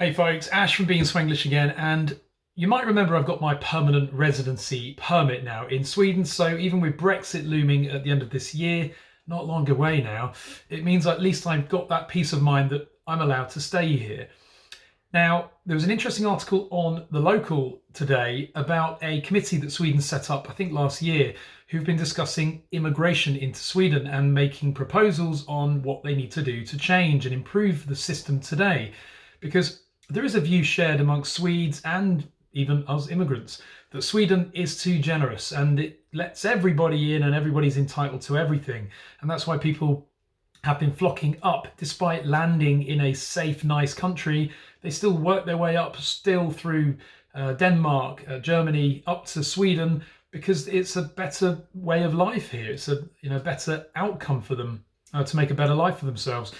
Hey folks, Ash from Being Swenglish again, and you might remember I've got my permanent residency permit now in Sweden, so even with Brexit looming at the end of this year, not long away now, it means at least I've got that peace of mind that I'm allowed to stay here. Now, there was an interesting article on The Local today about a committee that Sweden set up, I think last year, who've been discussing immigration into Sweden and making proposals on what they need to do to change and improve the system today. Because there is a view shared amongst Swedes and even us immigrants that Sweden is too generous and it lets everybody in and everybody's entitled to everything. And that's why people have been flocking up. Despite landing in a safe, nice country, they still work their way up still through Denmark, Germany, up to Sweden, because it's a better way of life here. It's a better outcome for them to make a better life for themselves.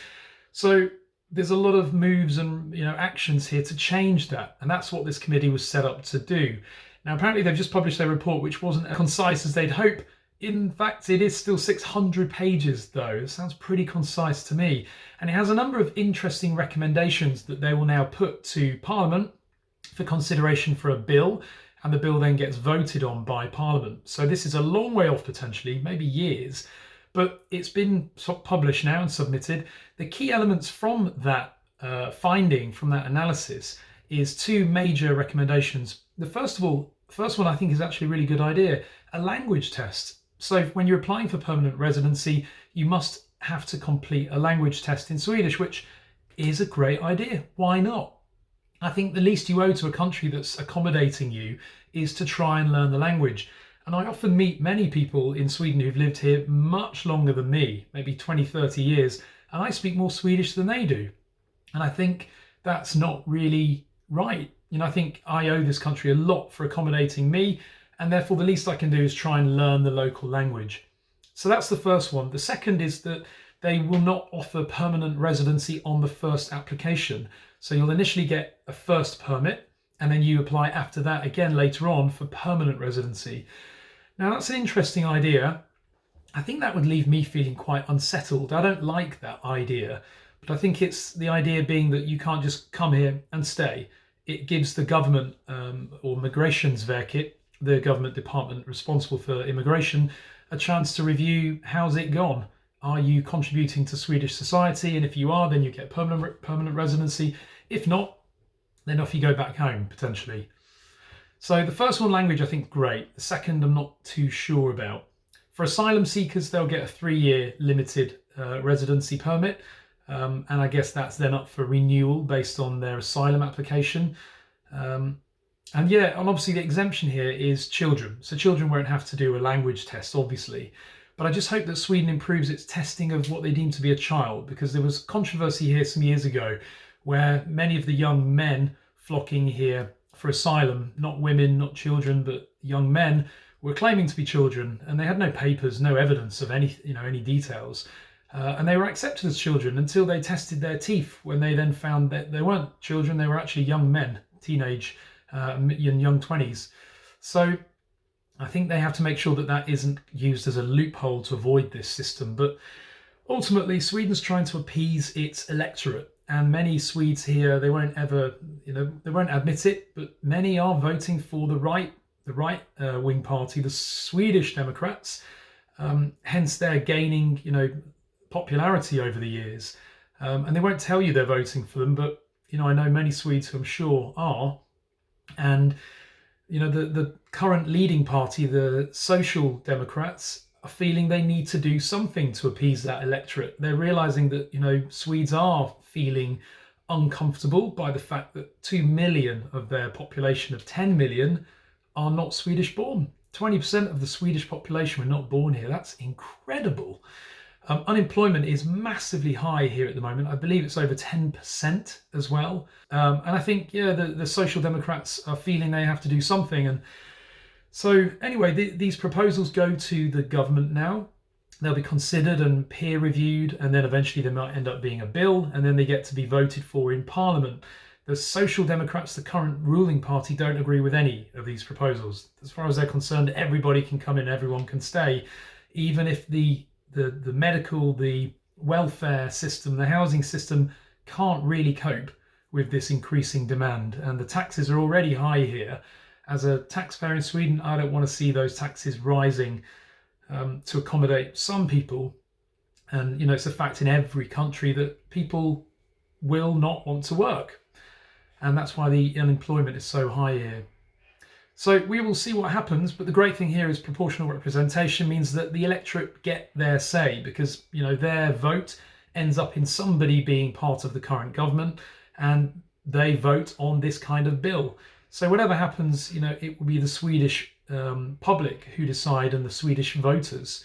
So there's a lot of moves and actions here to change that, and that's what this committee was set up to do. Now, apparently they've just published their report, which wasn't as concise as they'd hope. In fact, it is still 600 pages, though. It sounds pretty concise to me, and it has a number of interesting recommendations that they will now put to Parliament for consideration for a bill, and the bill then gets voted on by Parliament. So this is a long way off, potentially, maybe years. But it's been published now and submitted. The key elements from that finding, from that analysis, is two major recommendations. The first one I think is actually a really good idea, a language test. So when you're applying for permanent residency, you must have to complete a language test in Swedish, which is a great idea. Why not? I think the least you owe to a country that's accommodating you is to try and learn the language. And I often meet many people in Sweden who've lived here much longer than me, maybe 20, 30 years, and I speak more Swedish than they do. And I think that's not really right. I think I owe this country a lot for accommodating me, and therefore the least I can do is try and learn the local language. So that's the first one. The second is that they will not offer permanent residency on the first application. So you'll initially get a first permit, and then you apply after that again later on for permanent residency. Now, that's an interesting idea. I think that would leave me feeling quite unsettled. I don't like that idea, but I think it's the idea being that you can't just come here and stay. It gives the government or Migrationsverket, the government department responsible for immigration, a chance to review how's it gone. Are you contributing to Swedish society? And if you are, then you get permanent residency. If not, then off you go back home, potentially. So the first one, language, I think great. The second, I'm not too sure about. For asylum seekers, they'll get a 3-year limited residency permit. And I guess that's then up for renewal based on their asylum application. And obviously the exemption here is children. So children won't have to do a language test, obviously. But I just hope that Sweden improves its testing of what they deem to be a child, because there was controversy here some years ago where many of the young men flocking here for asylum, not women, not children, but young men, were claiming to be children, and they had no papers, no evidence of any details. And they were accepted as children until they tested their teeth, when they then found that they weren't children, they were actually young men, teenage, young 20s. So I think they have to make sure that that isn't used as a loophole to avoid this system. But ultimately, Sweden's trying to appease its electorate. And many Swedes here, they won't ever, they won't admit it, but many are voting for the right wing party, the Swedish Democrats. Hence, they're gaining, popularity over the years. And they won't tell you they're voting for them, but I know many Swedes who I'm sure are. And the current leading party, the Social Democrats, are feeling they need to do something to appease that electorate. They're realizing that Swedes are feeling uncomfortable by the fact that 2 million of their population of 10 million are not Swedish born. 20% of the Swedish population were not born here. That's incredible. Unemployment is massively high here at the moment. I believe it's over 10% as well. And I think, the Social Democrats are feeling they have to do something. And so anyway, these proposals go to the government now. They'll be considered and peer reviewed, and then eventually they might end up being a bill, and then they get to be voted for in Parliament. The Social Democrats, the current ruling party, don't agree with any of these proposals. As far as they're concerned, everybody can come in, everyone can stay, even if the medical, the welfare system, the housing system can't really cope with this increasing demand, and the taxes are already high here. As a taxpayer in Sweden, I don't want to see those taxes rising to accommodate some people. And you know, it's a fact in every country that people will not want to work, and that's why the unemployment is so high here. So we will see what happens, but the great thing here is proportional representation means that the electorate get their say, because you know, their vote ends up in somebody being part of the current government, and they vote on this kind of bill. So whatever happens, you know, it will be the Swedish public who decide, and the Swedish voters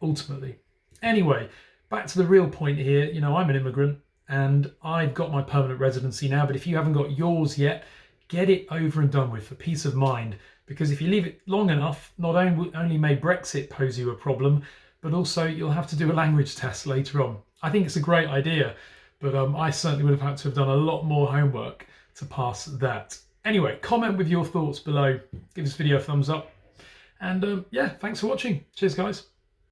ultimately. Anyway, back to the real point here. You know, I'm an immigrant and I've got my permanent residency now, but if you haven't got yours yet, get it over and done with for peace of mind, because if you leave it long enough, not only may Brexit pose you a problem, but also you'll have to do a language test later on. I think it's a great idea, but I certainly would have had to have done a lot more homework to pass that. Anyway, comment with your thoughts below, give this video a thumbs up, and yeah, thanks for watching. Cheers guys.